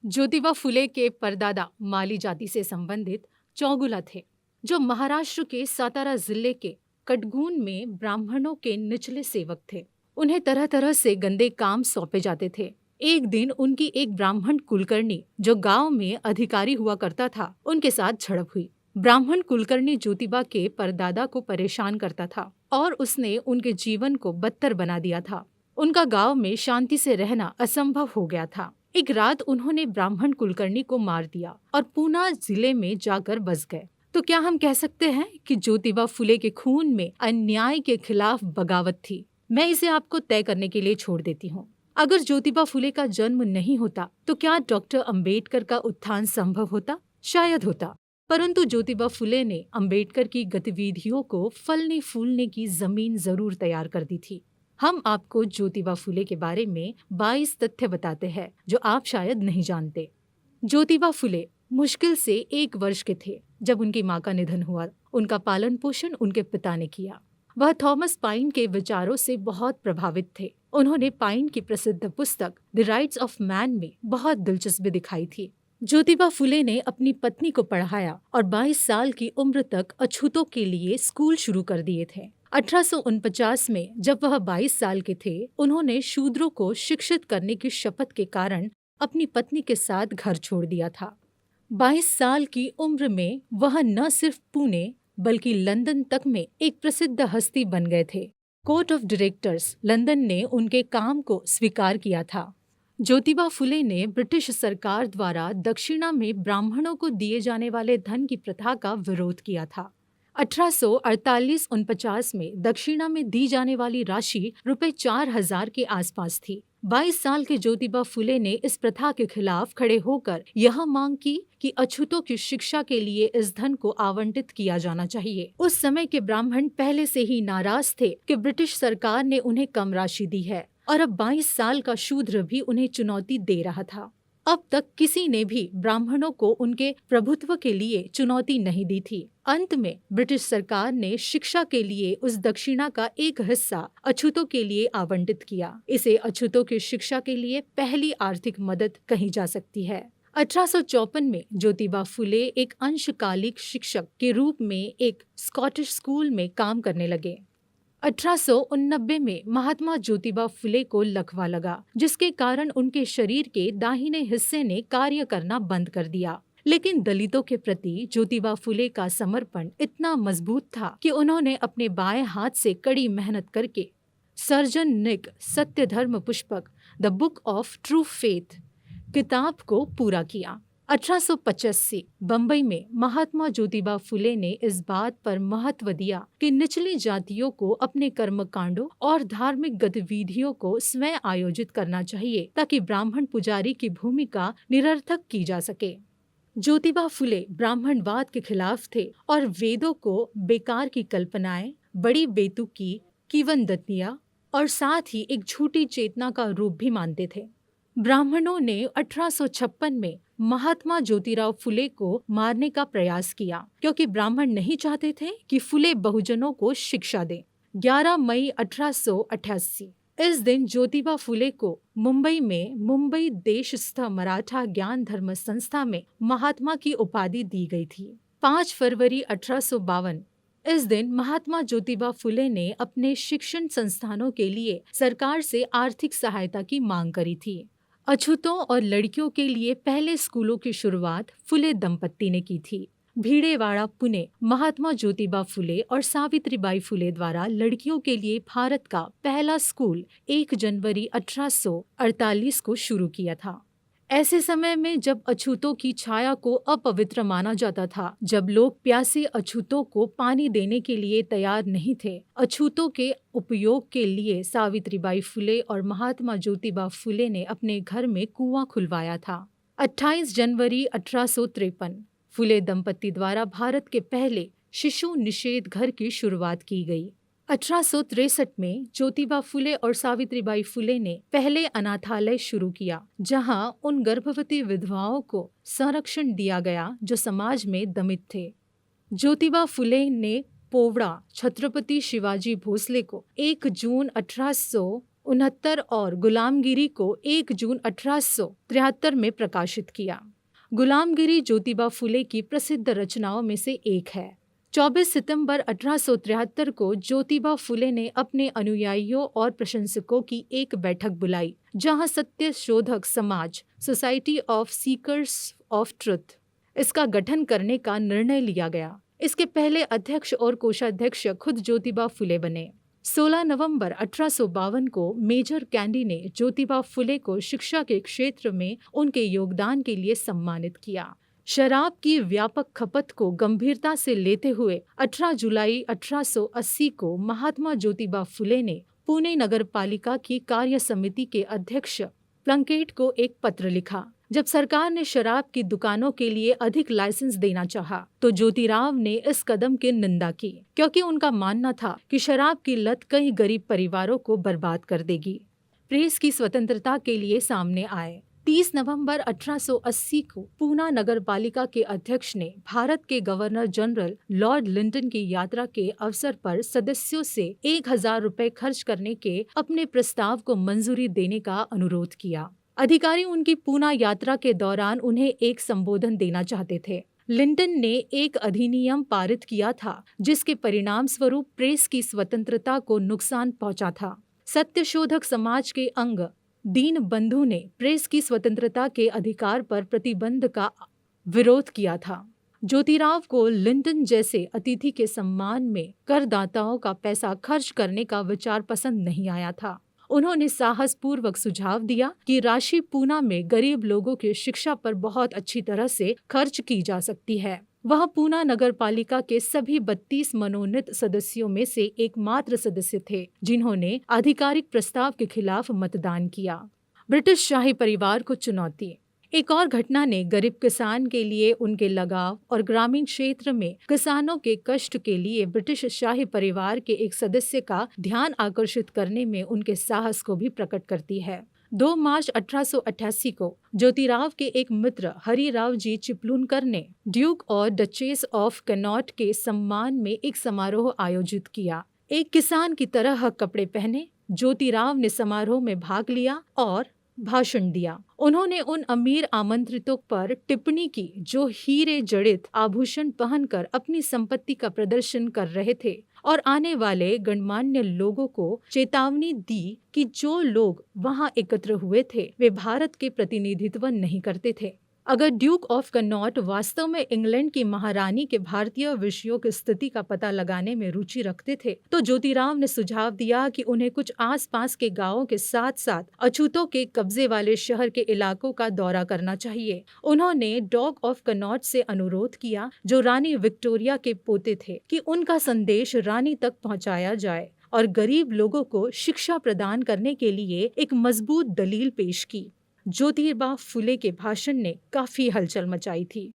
ज्योतिबा फुले के परदादा माली जाति से संबंधित चौगुला थे, जो महाराष्ट्र के सातारा जिले के कटगून में ब्राह्मणों के निचले सेवक थे। उन्हें तरह तरह से गंदे काम सौंपे जाते थे। एक दिन उनकी एक ब्राह्मण कुलकर्णी, जो गांव में अधिकारी हुआ करता था, उनके साथ झड़प हुई। ब्राह्मण कुलकर्णी ज्योतिबा के परदादा को परेशान करता था और उसने उनके जीवन को बदतर बना दिया था। उनका गांव में शांति से रहना असंभव हो गया था। एक रात उन्होंने ब्राह्मण कुलकर्णी को मार दिया और पूना जिले में जाकर बस गए। तो क्या हम कह सकते हैं कि ज्योतिबा फुले के खून में अन्याय के खिलाफ बगावत थी? मैं इसे आपको तय करने के लिए छोड़ देती हूँ। अगर ज्योतिबा फुले का जन्म नहीं होता तो क्या डॉक्टर अंबेडकर का उत्थान संभव होता? शायद होता, परंतु ज्योतिबा फुले ने अंबेडकर की गतिविधियों को फलने फूलने की जमीन जरूर तैयार कर दी थी। हम आपको ज्योतिबा फुले के बारे में 22 तथ्य बताते हैं जो आप शायद नहीं जानते। ज्योतिबा फुले मुश्किल से 1 वर्ष के थे जब उनकी मां का निधन हुआ। उनका पालन पोषण उनके पिता ने किया। वह थॉमस पाइन के विचारों से बहुत प्रभावित थे। उन्होंने पाइन की प्रसिद्ध पुस्तक द राइट्स ऑफ मैन में बहुत दिलचस्पी दिखाई थी। ज्योतिबा फुले ने अपनी पत्नी को पढ़ाया और 22 साल की उम्र तक अछूतों के लिए स्कूल शुरू कर दिए थे। 1849 में जब वह 22 साल के थे, उन्होंने शूद्रों को शिक्षित करने की शपथ के कारण अपनी पत्नी के साथ घर छोड़ दिया था। 22 साल की उम्र में वह न सिर्फ पुणे बल्कि लंदन तक में एक प्रसिद्ध हस्ती बन गए थे। कोर्ट ऑफ डायरेक्टर्स लंदन ने उनके काम को स्वीकार किया था। ज्योतिबा फुले ने ब्रिटिश सरकार द्वारा दक्षिणा में ब्राह्मणों को दिए जाने वाले धन की प्रथा का विरोध किया था। 1848-49 में दक्षिणा में दी जाने वाली राशि रुपए 4000 के आसपास थी। 22 साल के ज्योतिबा फुले ने इस प्रथा के खिलाफ खड़े होकर यह मांग की कि अछूतों की शिक्षा के लिए इस धन को आवंटित किया जाना चाहिए। उस समय के ब्राह्मण पहले से ही नाराज थे कि ब्रिटिश सरकार ने उन्हें कम राशि दी है और अब 22 साल का शूद्र भी उन्हें चुनौती दे रहा था। अब तक किसी ने भी ब्राह्मणों को उनके प्रभुत्व के लिए चुनौती नहीं दी थी। अंत में ब्रिटिश सरकार ने शिक्षा के लिए उस दक्षिणा का एक हिस्सा अछूतों के लिए आवंटित किया। इसे अछूतों की शिक्षा के लिए पहली आर्थिक मदद कही जा सकती है। 1854 में ज्योतिबा फुले एक अंशकालिक शिक्षक के रूप में एक स्कॉटिश स्कूल में काम करने लगे। 1889 में महात्मा ज्योतिबा फुले को लकवा लगा, जिसके कारण उनके शरीर के दाहिने हिस्से ने कार्य करना बंद कर दिया। लेकिन दलितों के प्रति ज्योतिबा फुले का समर्पण इतना मजबूत था कि उन्होंने अपने बाएं हाथ से कड़ी मेहनत करके सर्जन निक सत्य धर्म Pushpak the book of true faith किताब को पूरा किया। 1885 बंबई में महात्मा ज्योतिबा फुले ने इस बात पर महत्व दिया कि निचली जातियों को अपने कर्मकांडों और धार्मिक गतिविधियों को स्वयं आयोजित करना चाहिए ताकि ब्राह्मण पुजारी की भूमिका निरर्थक की जा सके। ज्योतिबा फुले ब्राह्मणवाद के खिलाफ थे और वेदों को बेकार की कल्पनाएं, बड़ी बेतुकी किंवदंतियां और साथ ही एक झूठी चेतना का रूप भी मानते थे। ब्राह्मणों ने 1856 में महात्मा ज्योतिराव फुले को मारने का प्रयास किया क्योंकि ब्राह्मण नहीं चाहते थे कि फुले बहुजनों को शिक्षा दें। 11 मई 1888 इस दिन ज्योतिबा फुले को मुंबई में मुंबई देशस्थ मराठा ज्ञान धर्म संस्था में महात्मा की उपाधि दी गई थी। 5 फरवरी 1852 इस दिन महात्मा ज्योतिबा फुले ने अपने शिक्षण संस्थानों के लिए सरकार से आर्थिक सहायता की मांग करी थी। अछूतों और लड़कियों के लिए पहले स्कूलों की शुरुआत फुले दंपत्ति ने की थी। भीड़ेवाड़ा पुणे महात्मा ज्योतिबा फुले और सावित्रीबाई फुले द्वारा लड़कियों के लिए भारत का पहला स्कूल 1 जनवरी 1848 को शुरू किया था। ऐसे समय में जब अछूतों की छाया को अपवित्र माना जाता था, जब लोग प्यासे अछूतों को पानी देने के लिए तैयार नहीं थे, अछूतों के उपयोग के लिए सावित्रीबाई फुले और महात्मा ज्योतिबा फुले ने अपने घर में कुआं खुलवाया था। 28 जनवरी 1853 फुले दंपत्ति द्वारा भारत के पहले शिशु निषेध घर की शुरुआत की गई। 1863 में ज्योतिबा फुले और सावित्रीबाई फुले ने पहले अनाथालय शुरू किया, जहां उन गर्भवती विधवाओं को संरक्षण दिया गया जो समाज में दमित थे। ज्योतिबा फुले ने पोवड़ा छत्रपति शिवाजी भोसले को 1 जून 1800 1969 और गुलामगिरी को 1 जून 1873 में प्रकाशित किया। गुलामगिरी ज्योतिबा फुले की प्रसिद्ध रचनाओं में से एक है। 24 सितंबर 1873 को ज्योतिबा फुले ने अपने अनुयायियों और प्रशंसकों की एक बैठक बुलाई, जहां सत्य शोधक समाज society of seekers of truth इसका गठन करने का निर्णय लिया गया। इसके पहले अध्यक्ष और कोषाध्यक्ष खुद ज्योतिबा फुले बने। 16 नवंबर 1852 को मेजर कैंडी ने ज्योतिबा फुले को शिक्षा के क्षेत्र में उनके योगदान के लिए सम्मानित किया। शराब की व्यापक खपत को गंभीरता से लेते हुए 18 जुलाई 1880 को महात्मा ज्योतिबा फुले ने पुणे नगर पालिका की कार्य समिति के अध्यक्ष प्लंकेट को एक पत्र लिखा। जब सरकार ने शराब की दुकानों के लिए अधिक लाइसेंस देना चाहा, तो ज्योतिराव ने इस कदम की निंदा की, क्योंकि उनका मानना था कि शराब की लत कई गरीब परिवारों को बर्बाद कर देगी। प्रेस की स्वतंत्रता के लिए सामने आए। 30 नवंबर 1880 को पूना नगर पालिका के अध्यक्ष ने भारत के गवर्नर जनरल लॉर्ड लिंटन की यात्रा के अवसर पर सदस्यों से 1000 रुपए खर्च करने के अपने प्रस्ताव को मंजूरी देने का अनुरोध किया। अधिकारी उनकी पूना यात्रा के दौरान उन्हें एक संबोधन देना चाहते थे। लिंटन ने एक अधिनियम पारित किया था, जिसके परिणाम स्वरूप प्रेस की स्वतंत्रता को नुकसान पहुंचा था। सत्यशोधक समाज के अंग दीन बंधु ने प्रेस की स्वतंत्रता के अधिकार पर प्रतिबंध का विरोध किया था। ज्योतिराव को लिंटन जैसे अतिथि के सम्मान में करदाताओं का पैसा खर्च करने का विचार पसंद नहीं आया था। उन्होंने साहसपूर्वक सुझाव दिया कि राशि पूना में गरीब लोगों की शिक्षा पर बहुत अच्छी तरह से खर्च की जा सकती है। वह पूना नगर पालिका के सभी 32 मनोनीत सदस्यों में से एकमात्र सदस्य थे जिन्होंने आधिकारिक प्रस्ताव के खिलाफ मतदान किया। ब्रिटिश शाही परिवार को चुनौती। एक और घटना ने गरीब किसान के लिए उनके लगाव और ग्रामीण क्षेत्र में किसानों के कष्ट के लिए ब्रिटिश शाही परिवार के एक सदस्य का ध्यान आकर्षित करने में उनके साहस को भी प्रकट करती है। 2 मार्च 1888 को ज्योतिराव के एक मित्र हरिराव जी चिपलूनकर ने ड्यूक और डचेस ऑफ कैनॉट के सम्मान में एक समारोह आयोजित किया। एक किसान की तरह कपड़े पहने ज्योतिराव ने समारोह में भाग लिया और भाषण दिया। उन्होंने उन अमीर आमंत्रितों पर टिप्पणी की जो हीरे जड़ित आभूषण पहनकर अपनी संपत्ति का प्रदर्शन कर रहे थे और आने वाले गणमान्य लोगों को चेतावनी दी कि जो लोग वहां एकत्र हुए थे वे भारत के प्रतिनिधित्व नहीं करते थे। अगर ड्यूक ऑफ कैनॉट वास्तव में इंग्लैंड की महारानी के भारतीय विषयों की स्थिति का पता लगाने में रुचि रखते थे, तो ज्योतिराव ने सुझाव दिया कि उन्हें कुछ आसपास के गांवों के साथ साथ अछूतों के कब्जे वाले शहर के इलाकों का दौरा करना चाहिए। उन्होंने डॉग ऑफ कैनॉट से अनुरोध किया, जो रानी विक्टोरिया के पोते थे, कि उनका संदेश रानी तक पहुंचाया जाए और गरीब लोगों को शिक्षा प्रदान करने के लिए एक मजबूत दलील पेश की। ज्योतिबा फुले के भाषण ने काफी हलचल मचाई थी।